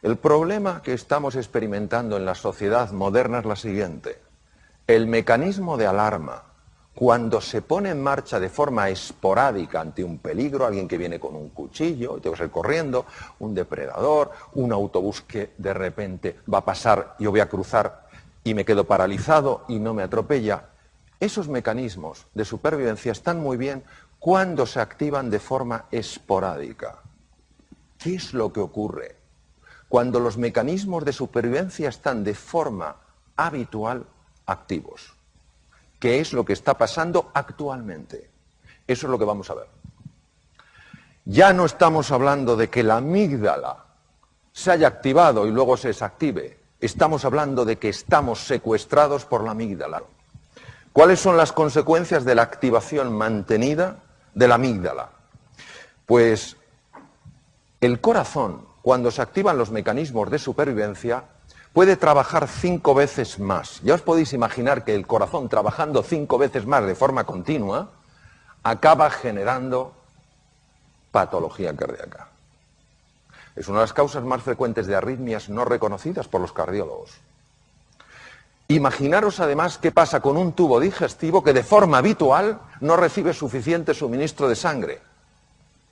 El problema que estamos experimentando en la sociedad moderna es la siguiente. El mecanismo de alarma, cuando se pone en marcha de forma esporádica ante un peligro, alguien que viene con un cuchillo y tengo que salir corriendo, un depredador, un autobús que de repente va a pasar, yo voy a cruzar y me quedo paralizado y no me atropella, esos mecanismos de supervivencia están muy bien cuando se activan de forma esporádica. ¿Qué es lo que ocurre? Cuando los mecanismos de supervivencia están de forma habitual activos. ¿Qué es lo que está pasando actualmente? Eso es lo que vamos a ver. Ya no estamos hablando de que la amígdala se haya activado y luego se desactive. Estamos hablando de que estamos secuestrados por la amígdala. ¿Cuáles son las consecuencias de la activación mantenida de la amígdala? Pues el corazón, cuando se activan los mecanismos de supervivencia, puede trabajar 5 veces más. Ya os podéis imaginar que el corazón trabajando 5 veces más de forma continua acaba generando patología cardíaca. Es una de las causas más frecuentes de arritmias no reconocidas por los cardiólogos. Imaginaros además qué pasa con un tubo digestivo que de forma habitual no recibe suficiente suministro de sangre.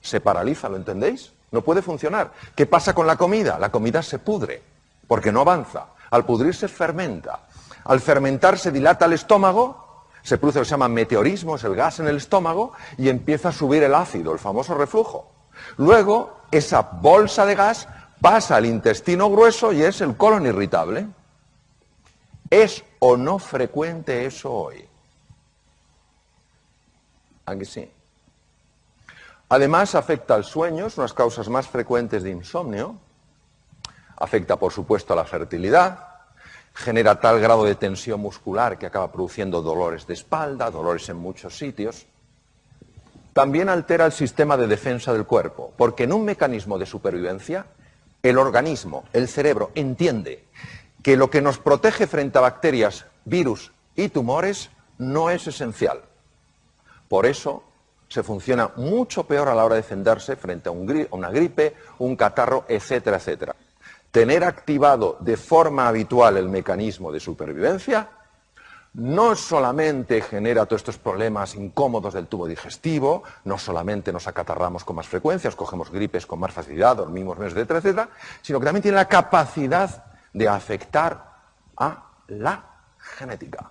Se paraliza, ¿lo entendéis? No puede funcionar. ¿Qué pasa con la comida? La comida se pudre, porque no avanza. Al pudrirse fermenta. Al fermentar se dilata el estómago, se produce lo que se llama meteorismo, es el gas en el estómago, y empieza a subir el ácido, el famoso reflujo. Luego, esa bolsa de gas pasa al intestino grueso y es el colon irritable. ¿Es o no frecuente eso hoy? ¿A que sí? Además, afecta al sueño, es una de las causas más frecuentes de insomnio. Afecta, por supuesto, a la fertilidad. Genera tal grado de tensión muscular que acaba produciendo dolores de espalda, dolores en muchos sitios. También altera el sistema de defensa del cuerpo, porque en un mecanismo de supervivencia, el organismo, el cerebro, entiende que lo que nos protege frente a bacterias, virus y tumores no es esencial. Por eso se funciona mucho peor a la hora de defenderse frente a una gripe, un catarro, etcétera, etcétera. Tener activado de forma habitual el mecanismo de supervivencia no solamente genera todos estos problemas incómodos del tubo digestivo, no solamente nos acatarramos con más frecuencia, cogemos gripes con más facilidad, dormimos menos, etcétera, etcétera, sino que también tiene la capacidad de afectar a la genética.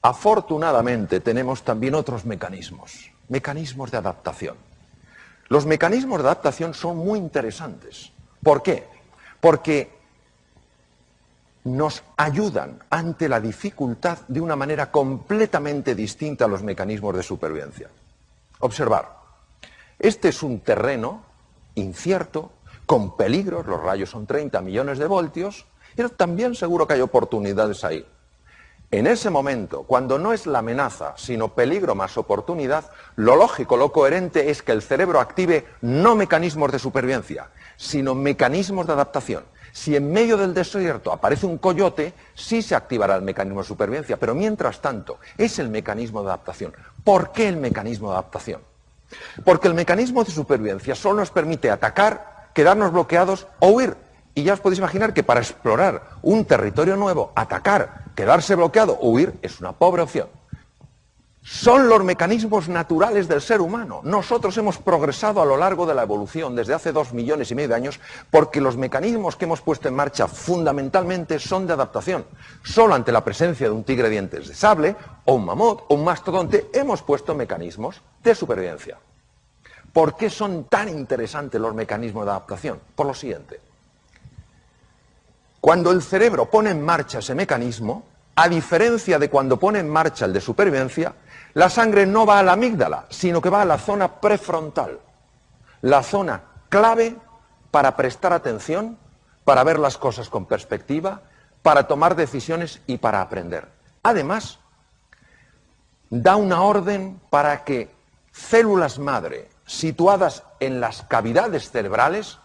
Afortunadamente tenemos también otros mecanismos de adaptación. Los mecanismos de adaptación son muy interesantes. ¿Por qué? Porque nos ayudan ante la dificultad de una manera completamente distinta a los mecanismos de supervivencia. Observar, este es un terreno incierto, con peligros, los rayos son 30 millones de voltios, pero también seguro que hay oportunidades ahí. En ese momento, cuando no es la amenaza, sino peligro más oportunidad, lo lógico, lo coherente es que el cerebro active no mecanismos de supervivencia, sino mecanismos de adaptación. Si en medio del desierto aparece un coyote, sí se activará el mecanismo de supervivencia, pero mientras tanto es el mecanismo de adaptación. ¿Por qué el mecanismo de adaptación? Porque el mecanismo de supervivencia solo nos permite atacar, quedarnos bloqueados o huir. Y ya os podéis imaginar que para explorar un territorio nuevo, atacar, quedarse bloqueado o huir es una pobre opción. Son los mecanismos naturales del ser humano. Nosotros hemos progresado a lo largo de la evolución desde hace 2,5 millones de años porque los mecanismos que hemos puesto en marcha fundamentalmente son de adaptación. Solo ante la presencia de un tigre de dientes de sable o un mamut o un mastodonte hemos puesto mecanismos de supervivencia. ¿Por qué son tan interesantes los mecanismos de adaptación? Por lo siguiente. Cuando el cerebro pone en marcha ese mecanismo, a diferencia de cuando pone en marcha el de supervivencia, la sangre no va a la amígdala, sino que va a la zona prefrontal, la zona clave para prestar atención, para ver las cosas con perspectiva, para tomar decisiones y para aprender. Además, da una orden para que células madre situadas en las cavidades cerebrales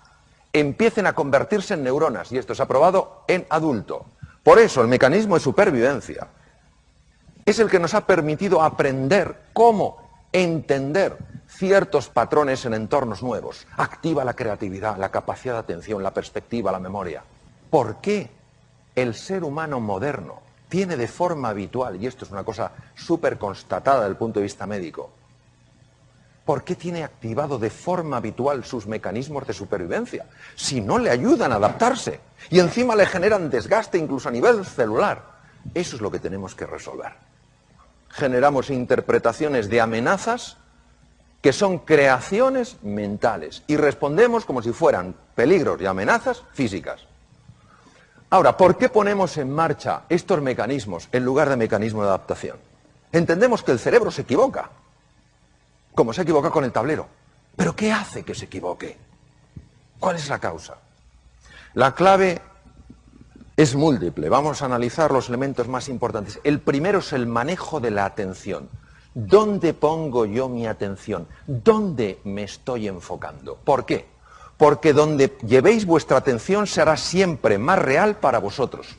empiecen a convertirse en neuronas, y esto se ha probado en adulto. Por eso el mecanismo de supervivencia es el que nos ha permitido aprender cómo entender ciertos patrones en entornos nuevos, activa la creatividad, la capacidad de atención, la perspectiva, la memoria. ¿Por qué el ser humano moderno tiene de forma habitual, y esto es una cosa súper constatada desde el punto de vista médico, ¿por qué tiene activado de forma habitual sus mecanismos de supervivencia? Si no le ayudan a adaptarse y encima le generan desgaste incluso a nivel celular. Eso es lo que tenemos que resolver. Generamos interpretaciones de amenazas que son creaciones mentales y respondemos como si fueran peligros y amenazas físicas. Ahora, ¿por qué ponemos en marcha estos mecanismos en lugar de mecanismos de adaptación? Entendemos que el cerebro se equivoca, como se equivoca con el tablero. ¿Pero qué hace que se equivoque? ¿Cuál es la causa? La clave es múltiple. Vamos a analizar los elementos más importantes. El primero es el manejo de la atención. ¿Dónde pongo yo mi atención? ¿Dónde me estoy enfocando? ¿Por qué? Porque donde llevéis vuestra atención será siempre más real para vosotros.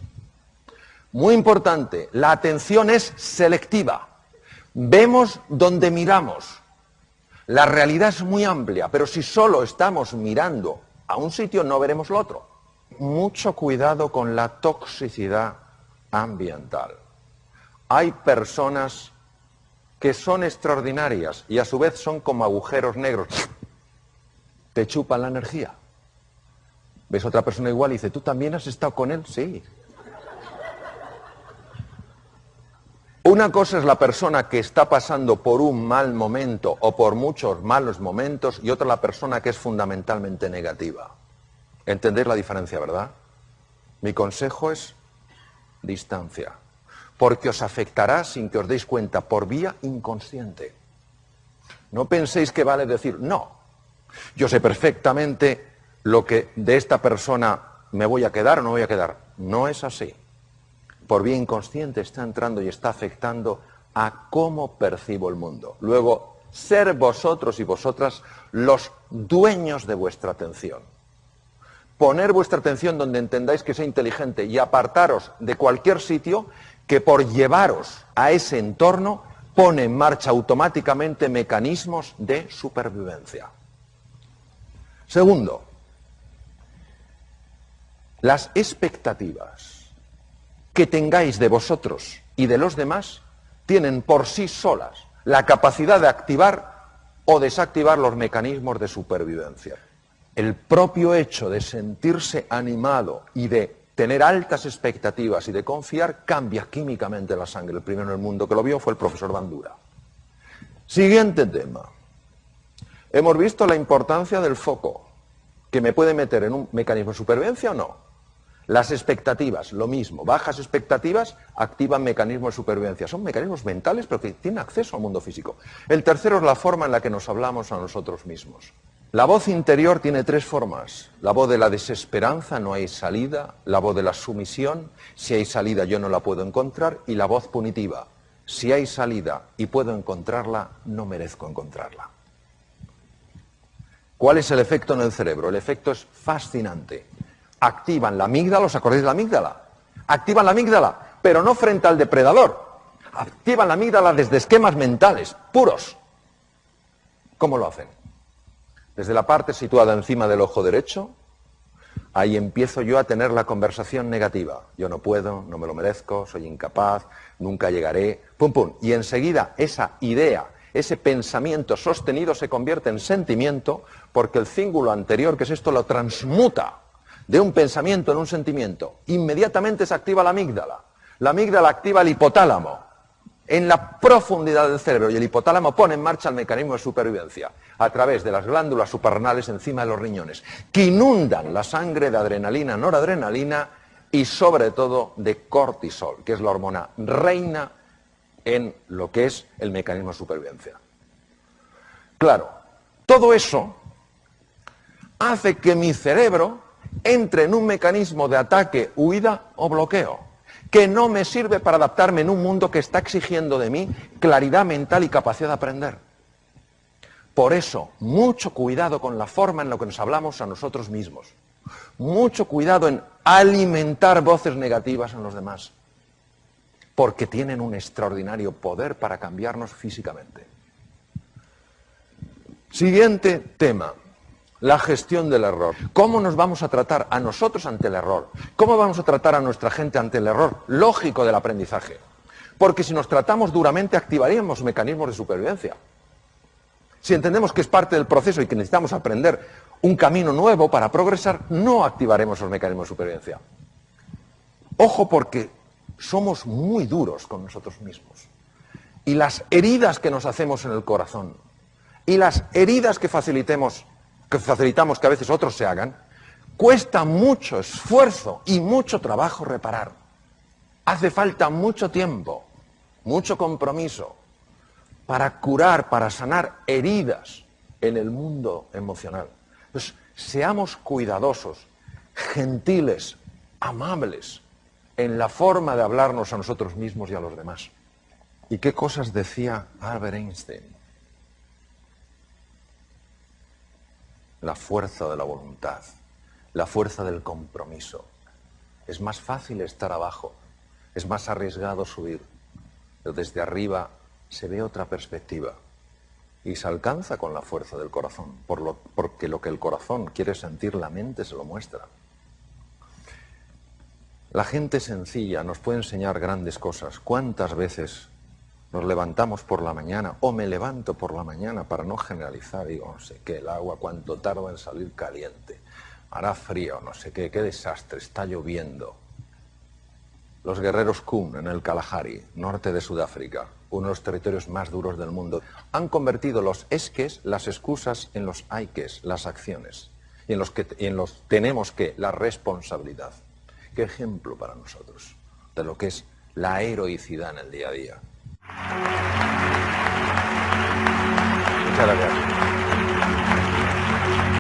Muy importante, la atención es selectiva. Vemos donde miramos. La realidad es muy amplia, pero si solo estamos mirando a un sitio no veremos lo otro. Mucho cuidado con la toxicidad ambiental. Hay personas que son extraordinarias y a su vez son como agujeros negros. Te chupan la energía. Ves a otra persona igual y dice, ¿tú también has estado con él? Sí. Una cosa es la persona que está pasando por un mal momento o por muchos malos momentos y otra la persona que es fundamentalmente negativa. ¿Entendéis la diferencia, verdad? Mi consejo es distancia, porque os afectará sin que os deis cuenta por vía inconsciente. No penséis que vale decir, no, yo sé perfectamente lo que de esta persona me voy a quedar o no voy a quedar. No es así. Por vía inconsciente está entrando y está afectando a cómo percibo el mundo. Luego, ser vosotros y vosotras los dueños de vuestra atención. Poner vuestra atención donde entendáis que sea inteligente y apartaros de cualquier sitio que por llevaros a ese entorno pone en marcha automáticamente mecanismos de supervivencia. Segundo, las expectativas que tengáis de vosotros y de los demás tienen por sí solas la capacidad de activar o desactivar los mecanismos de supervivencia. El propio hecho de sentirse animado y de tener altas expectativas y de confiar cambia químicamente la sangre. El primero en el mundo que lo vio fue el profesor Bandura. Siguiente tema. Hemos visto la importancia del foco, que me puede meter en un mecanismo de supervivencia o no. Las expectativas, lo mismo. Bajas expectativas activan mecanismos de supervivencia. Son mecanismos mentales, pero que tienen acceso al mundo físico. El tercero es la forma en la que nos hablamos a nosotros mismos. La voz interior tiene tres formas. La voz de la desesperanza, no hay salida. La voz de la sumisión, si hay salida yo no la puedo encontrar. Y la voz punitiva, si hay salida y puedo encontrarla, no merezco encontrarla. ¿Cuál es el efecto en el cerebro? El efecto es fascinante. Activan la amígdala, ¿os acordáis de la amígdala? Activan la amígdala, pero no frente al depredador. Activan la amígdala desde esquemas mentales, puros. ¿Cómo lo hacen? Desde la parte situada encima del ojo derecho, ahí empiezo yo a tener la conversación negativa. Yo no puedo, no me lo merezco, soy incapaz, nunca llegaré, pum pum. Y enseguida esa idea, ese pensamiento sostenido se convierte en sentimiento porque el cíngulo anterior, que es esto, lo transmuta de un pensamiento en un sentimiento. Inmediatamente se activa la amígdala. La amígdala activa el hipotálamo en la profundidad del cerebro y el hipotálamo pone en marcha el mecanismo de supervivencia a través de las glándulas suprarrenales encima de los riñones, que inundan la sangre de adrenalina, noradrenalina y sobre todo de cortisol, que es la hormona reina en lo que es el mecanismo de supervivencia. Claro, todo eso hace que mi cerebro entre en un mecanismo de ataque, huida o bloqueo, que no me sirve para adaptarme en un mundo que está exigiendo de mí claridad mental y capacidad de aprender. Por eso, mucho cuidado con la forma en la que nos hablamos a nosotros mismos. Mucho cuidado en alimentar voces negativas en los demás, porque tienen un extraordinario poder para cambiarnos físicamente. Siguiente tema, la gestión del error. ¿Cómo nos vamos a tratar a nosotros ante el error? ¿Cómo vamos a tratar a nuestra gente ante el error lógico del aprendizaje? Porque si nos tratamos duramente, activaríamos mecanismos de supervivencia. Si entendemos que es parte del proceso y que necesitamos aprender un camino nuevo para progresar, no activaremos esos mecanismos de supervivencia. Ojo, porque somos muy duros con nosotros mismos. Y las heridas que nos hacemos en el corazón, y las heridas que facilitamos que a veces otros se hagan, cuesta mucho esfuerzo y mucho trabajo reparar. Hace falta mucho tiempo, mucho compromiso para curar, para sanar heridas en el mundo emocional. Entonces, seamos cuidadosos, gentiles, amables en la forma de hablarnos a nosotros mismos y a los demás. ¿Y qué cosas decía Albert Einstein? La fuerza de la voluntad, la fuerza del compromiso. Es más fácil estar abajo, es más arriesgado subir, pero desde arriba se ve otra perspectiva y se alcanza con la fuerza del corazón, porque lo que el corazón quiere sentir, la mente se lo muestra. La gente sencilla nos puede enseñar grandes cosas. ¿Cuántas veces nos levantamos por la mañana, o me levanto por la mañana, para no generalizar, digo, no sé qué, el agua, cuánto tarda en salir caliente, hará frío, no sé qué desastre, está lloviendo? Los guerreros Kun en el Kalahari, norte de Sudáfrica, uno de los territorios más duros del mundo, han convertido los esques, las excusas, en los hayques, las acciones, y en los tenemos que, la responsabilidad. Qué ejemplo para nosotros de lo que es la heroicidad en el día a día. Muchas gracias.